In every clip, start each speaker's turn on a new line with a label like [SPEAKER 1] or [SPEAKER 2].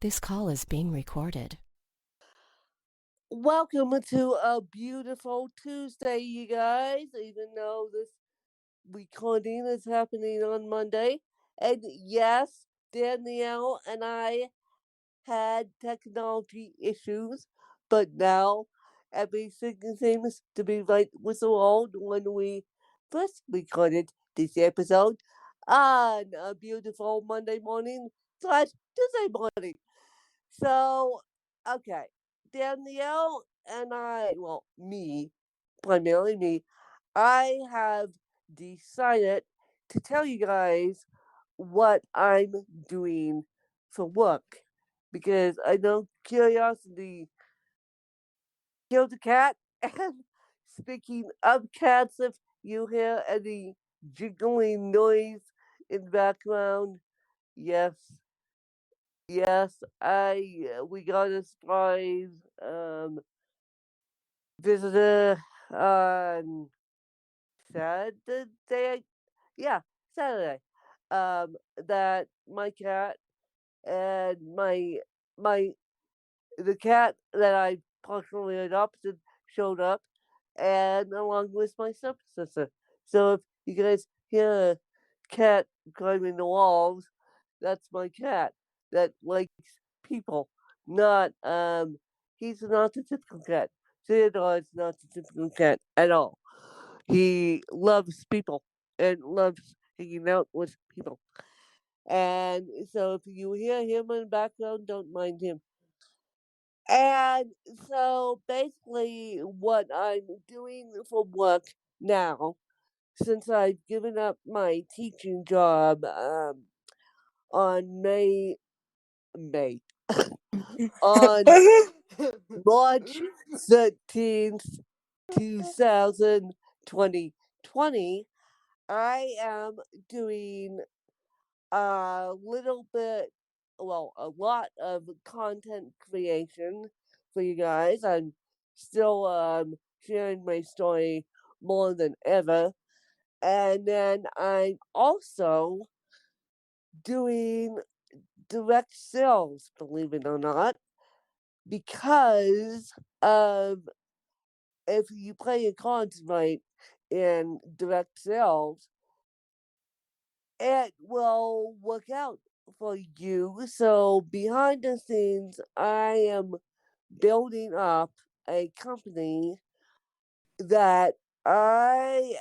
[SPEAKER 1] This call is being recorded.
[SPEAKER 2] Welcome to a beautiful Tuesday, you guys. Even though this recording is happening on Monday. And yes, Danielle and I had technology issues, but now everything seems to be right with the old when we first recorded this episode on a beautiful Monday morning slash Tuesday morning. So, okay, Danielle and I, well, me, primarily me, I have decided to tell you guys what I'm doing for work because I know curiosity killed a cat. And speaking of cats, if you hear any jiggling noise in the background, yes, yes, I we got a surprise visitor on Saturday. Yeah, Saturday. That my cat and my the cat that I partially adopted showed up, and along with my stepsister. So if you guys hear a cat climbing the walls, that's my cat that likes people. Not he's not the typical cat. Theodore is not the typical cat at all. He loves people and loves hanging out with people. And so if you hear him in the background, don't mind him. And so basically, what I'm doing for work now, since I've given up my teaching job on May, on March 13th, 2020, I am doing a little bit, well, a lot of content creation for you guys. I'm still sharing my story more than ever. And then I'm also doing direct sales, believe it or not, because if you play your cards right in direct sales, it will work out for you. So behind the scenes, I am building up a company that I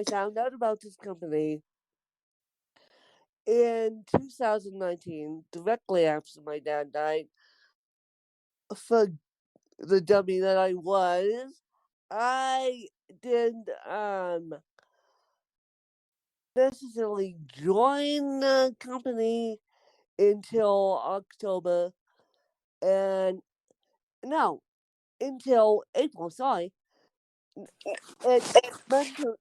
[SPEAKER 2] found out about this company in 2019, directly after my dad died. For the dummy that I was, I didn't necessarily join the company until October, and no, until April. Sorry, it meant to,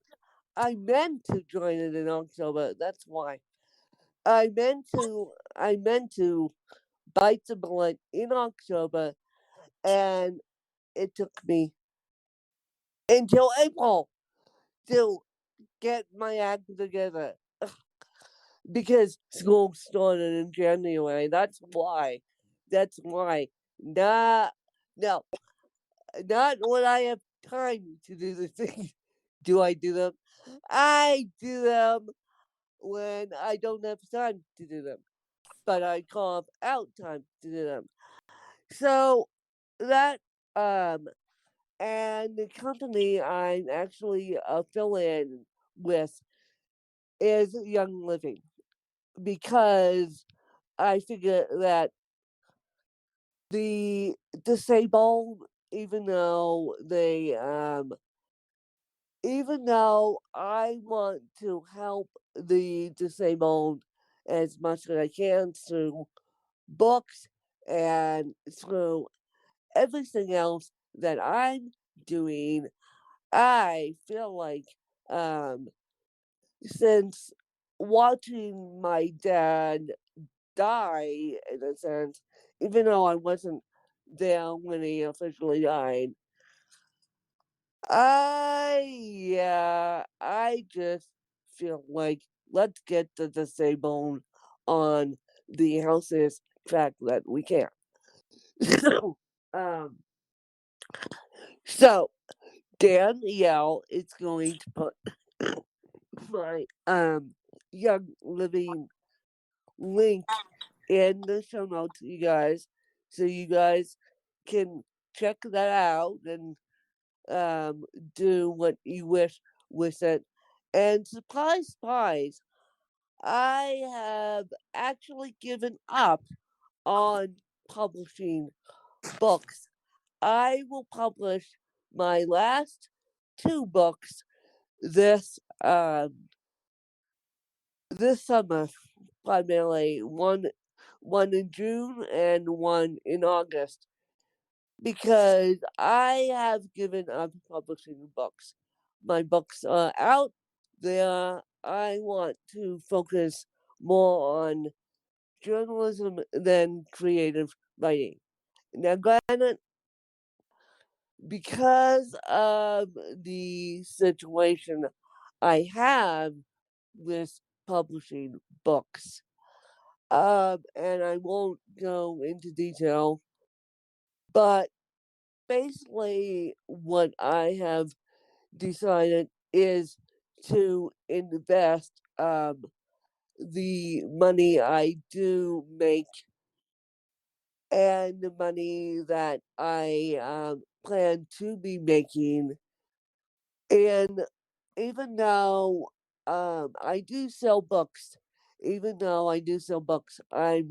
[SPEAKER 2] I meant to join it in October. That's why I meant to bite the bullet in October, and it took me until April to get my act together because school started in January. That's why. That's why. Nah, no, not when I have time to do the things. Do I do them? I do them when I don't have time to do them, but I carve out time to do them. So that and the company I'm actually affiliated with is Young Living because I figure that the disabled, even though even though I want to help the disabled as much as I can through books and through everything else that I'm doing, I feel like um, since watching my dad die, in a sense, even though I wasn't there when he officially died, I just feel like let's get the disabled on the houses fact that we can't. um, so Danielle is going to put my Young Living link in the show notes, you guys, so you guys can check that out and do what you wish with it. And surprise, surprise, I have actually given up on publishing books. I will publish my last two books this this summer, primarily one in June and one in August, because I have given up publishing books. My books are out there. I want to focus more on journalism than creative writing. Now, granted, because of the situation I have with publishing books, and I won't go into detail, but basically, what I have decided is to invest the money I do make and the money that I plan to be making. And even though I do sell books, I'm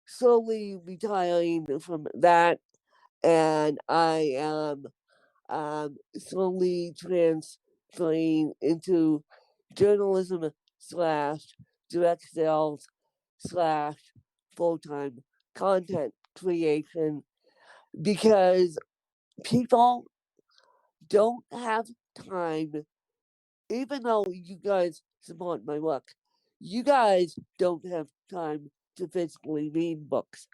[SPEAKER 2] slowly retiring from that, and I am slowly transferring into journalism slash direct sales slash full time content creation, because people don't have time, even though you guys support my work, you guys don't have time to physically read books.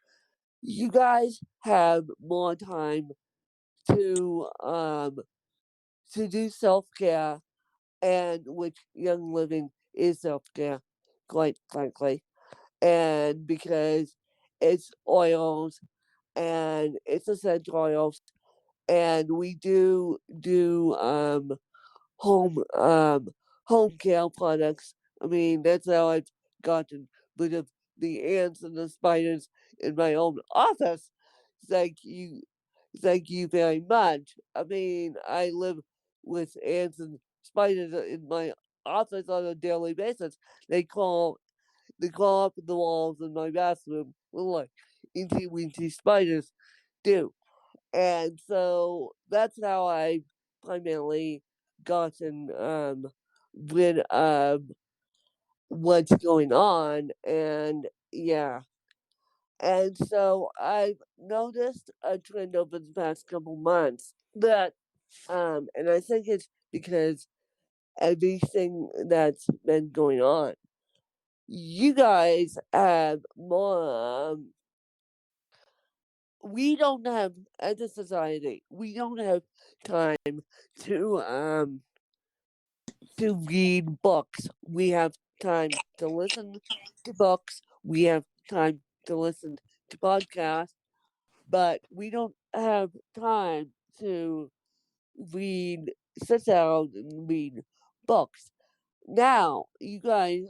[SPEAKER 2] You guys have more time to do self care, and which Young Living is self care, quite frankly, and because it's oils and it's essential oils, and we do home home care products. I mean, that's how I've gotten rid of the ants and the spiders in my own office. Thank you, thank you very much. I mean, I live with ants and spiders in my office on a daily basis. They crawl up the walls in my bathroom, like inky winky spiders do. And so that's how I primarily gotten rid of what's going on. And yeah. And so I've noticed a trend over the past couple months that, and I think it's because everything that's been going on. You guys have more, we don't have, as a society, we don't have time to read books. We have time to listen to books. We have time to listen to podcasts, but we don't have time to sit down and read books. Now, you guys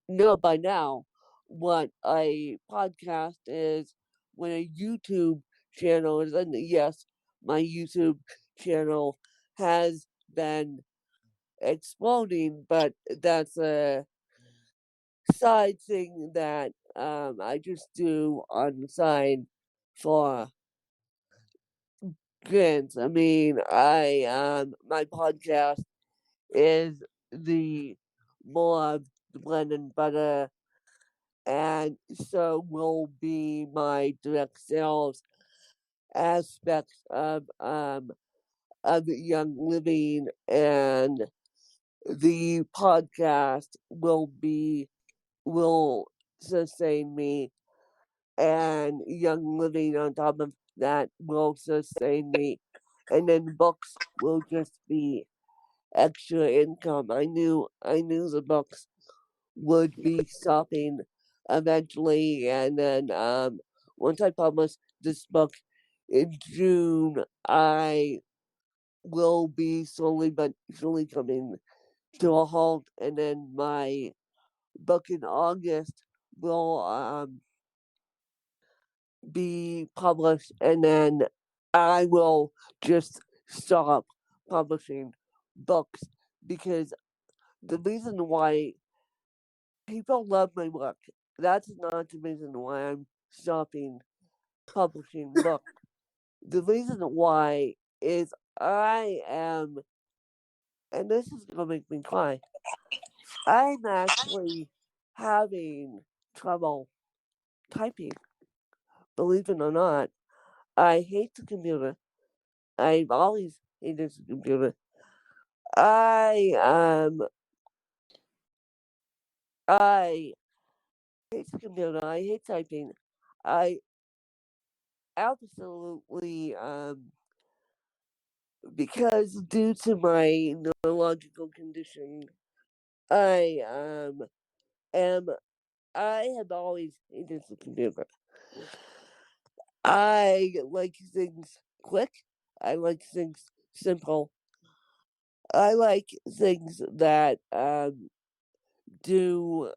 [SPEAKER 2] know by now what a podcast is, what a YouTube channel is, and yes, my YouTube channel has been exploding, but that's a side thing that I just do on the side for grins. I mean, my podcast is the more of the blend and butter, and so will be my direct sales aspects of Young Living, and the podcast will sustain me, and Young Living on top of that will sustain me, and then books will just be extra income. I knew the books would be stopping eventually, and then once I publish this book in June, I will be slowly but surely coming to a halt, and then my book in August will be published, and then I will just stop publishing books because the reason why people love my work, that's not the reason why I'm stopping publishing books. The reason why is I am, and this is going to make me cry, I'm actually having trouble typing. Believe it or not, I hate the computer. I've always hated the computer. I hate the computer. I hate typing. I absolutely because due to my neurological condition, I am I have always hated the computer. I like things quick. I like things simple. I like things that do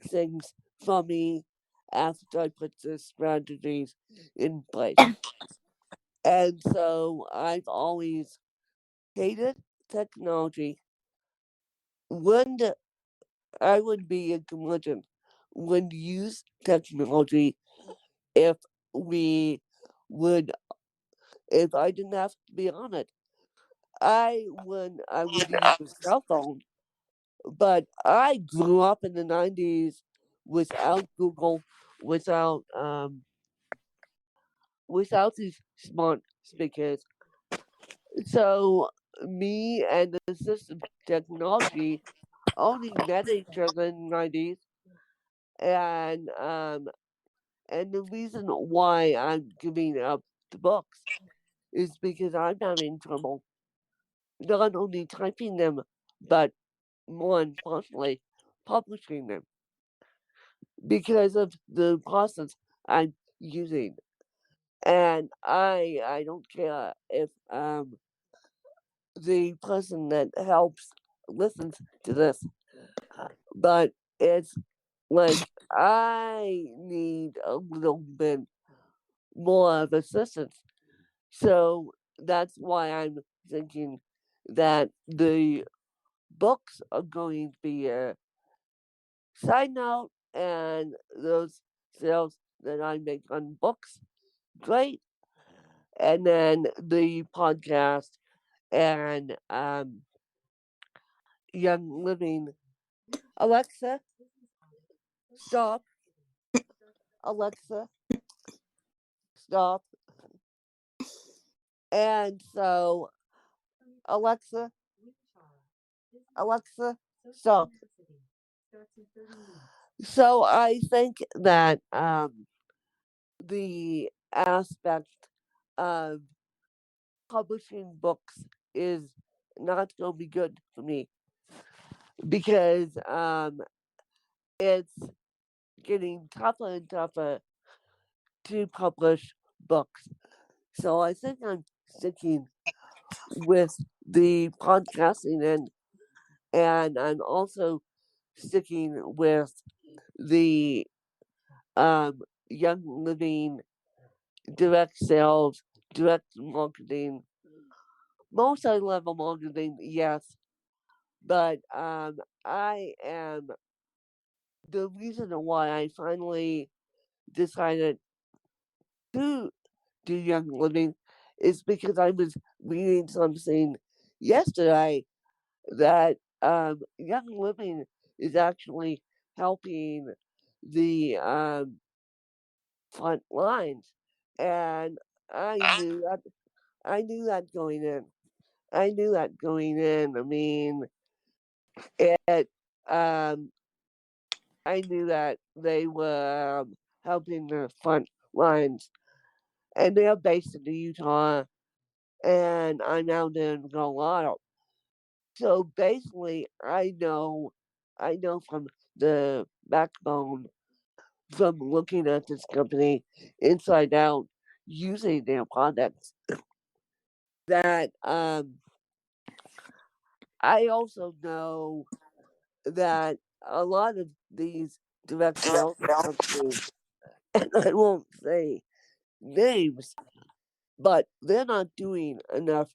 [SPEAKER 2] things for me after I put the strategies in place. And so I've always hated technology. When I would be a curmudgeon when use technology if we would if I didn't have to be on it. I would use a cell phone, but I grew up in the 90s without Google, without without these smart speakers. So me and the assistive technology only met each other in the 90s, and the reason why I'm giving up the books is because I'm having trouble not only typing them, but more importantly, publishing them because of the process I'm using. And I don't care if the person that helps listens to this, but it's like I need a little bit more of assistance. So that's why I'm thinking that the books are going to be a side note, and those sales that I make on books, great. And then the podcast and Young Living. Alexa, stop. Alexa, stop. And so, Alexa, Alexa, stop. So I think that the aspect of publishing books is not going to be good for me because it's getting tougher and tougher to publish books. So I think I'm sticking with the podcasting and I'm also sticking with the Young Living direct sales, direct marketing, multi-level marketing, yes, but I am the reason why I finally decided to do Young Living is because I was reading something yesterday that Young Living is actually helping the front lines, and I knew that. I knew that going in. I knew that going in. I mean, it. Um, I knew that they were helping the front lines, and they're based in Utah, and I'm now in Colorado. So basically, I know from the backbone from looking at this company inside out, using their products, that I also know that a lot of these direct sales companies, and I won't say names, but they're not doing enough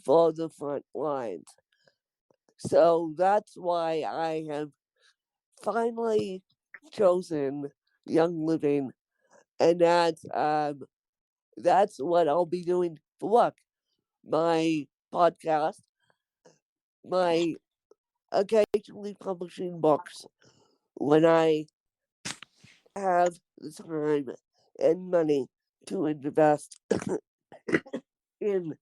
[SPEAKER 2] for the front lines. So that's why I have finally chosen Young Living, and that's what I'll be doing for work. My podcast, my occasionally publishing books when I have the time and money to invest in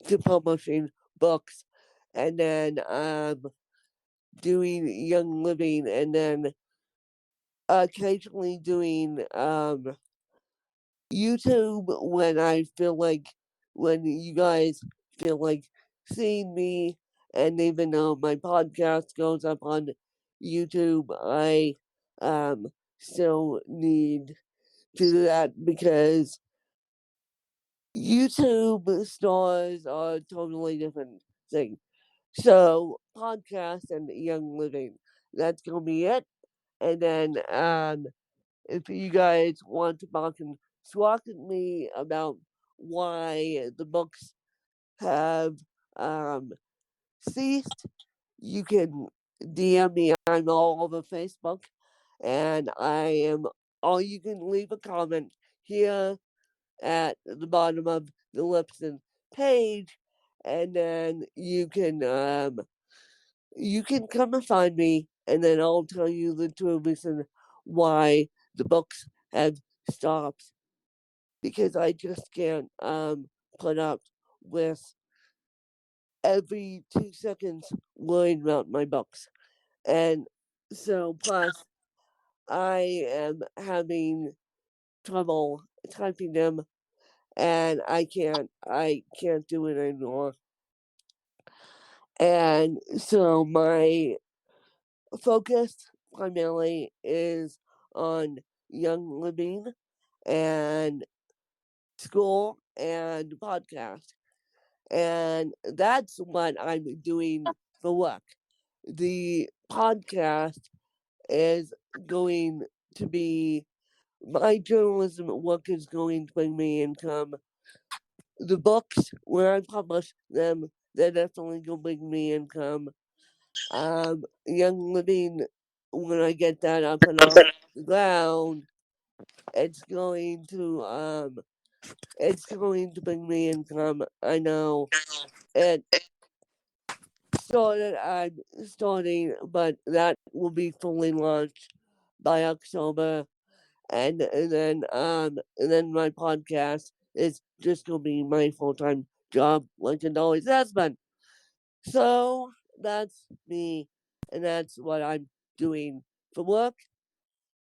[SPEAKER 2] to publishing books, and then doing Young Living, and then occasionally doing YouTube when I feel like, when you guys feel like seeing me. And even though my podcast goes up on YouTube, I still need to do that because YouTube stars are a totally different thing. So podcast and Young Living, that's gonna be it. And then if you guys want to talk and talk with me about why the books have um, ceased, you can DM me. I'm all over Facebook, and I am. Or you can leave a comment here at the bottom of the Lipson page, and then you can come and find me, and then I'll tell you the true reason why the books have stopped, because I just can't put up with every 2 seconds worrying about my books. And so, plus, I am having trouble typing them, and I can't do it anymore. And so my focus primarily is on Young Living and school and podcast. And that's what I'm doing for work. The podcast is going to be, my journalism work is going to bring me income. The books, where I publish them, they're definitely going to bring me income. Young Living, when I get that up and off the ground, it's going to bring me income. I know it started. I'm starting, but that will be fully launched by October, and then my podcast is just gonna be my full time job, like it always has been. So that's me, and that's what I'm doing for work.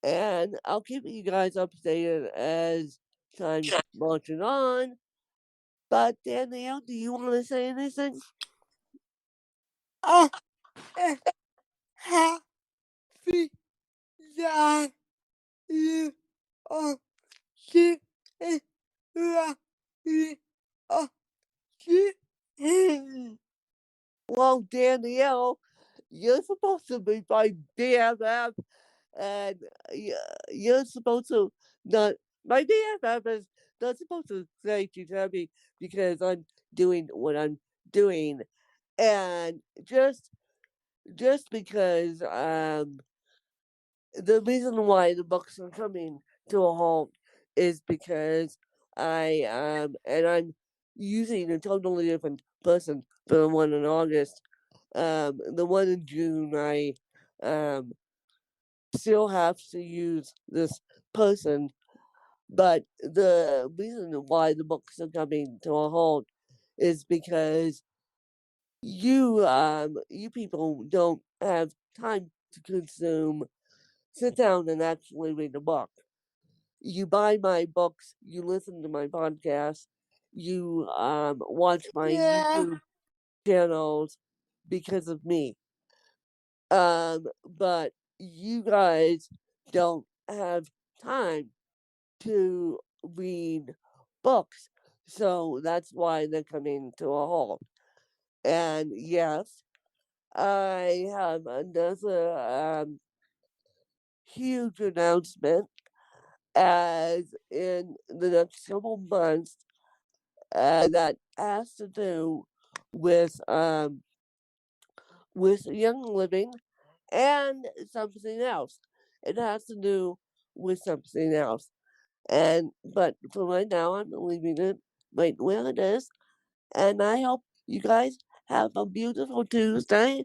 [SPEAKER 2] And I'll keep you guys updated as time marches on. But Danielle, do you want to say anything? Oh, happy that you are here. Well, Danielle, you're supposed to be my BFF, and you're supposed to not. My BFF is not supposed to say she's happy because I'm doing what I'm doing, and just because the reason why the books are coming to a halt is because I'm using a totally different person for the one in August. The one in June, I um still have to use this person, but the reason why the books are coming to a halt is because you people don't have time to sit down and actually read a book. You buy my books, you listen to my podcast, you watch my YouTube channels because of me. But you guys don't have time to read books. So that's why they're coming to a halt. And yes, I have another huge announcement as in the next couple months that has to do with Young Living and something else. It has to do with something else. And but for right now, I'm leaving it right where it is. And I hope you guys have a beautiful Tuesday.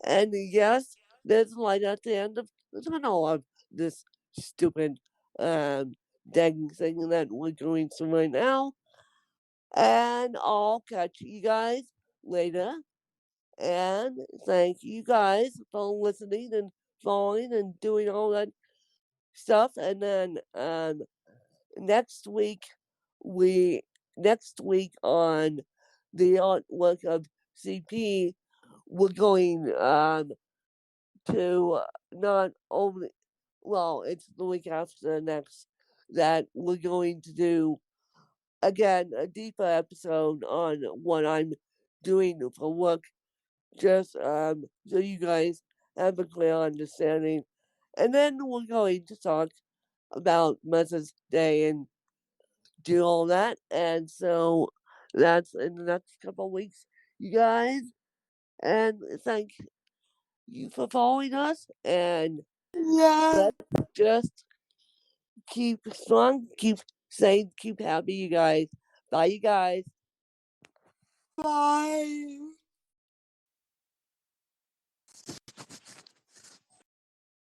[SPEAKER 2] And yes, there's light at the end of the tunnel of this stupid dang thing that we're going through right now. And I'll catch you guys later. And thank you guys for listening and following and doing all that stuff. And then next week we next week on the artwork of CP, we're going to not only it's the week after the next that we're going to do again a deeper episode on what I'm doing for work, just so you guys have a clear understanding. And then we're going to talk about Mother's Day and do all that. And so that's in the next couple of weeks, you guys. And thank you for following us. And let's just keep strong, keep safe, keep happy, you guys. Bye, you guys. Bye.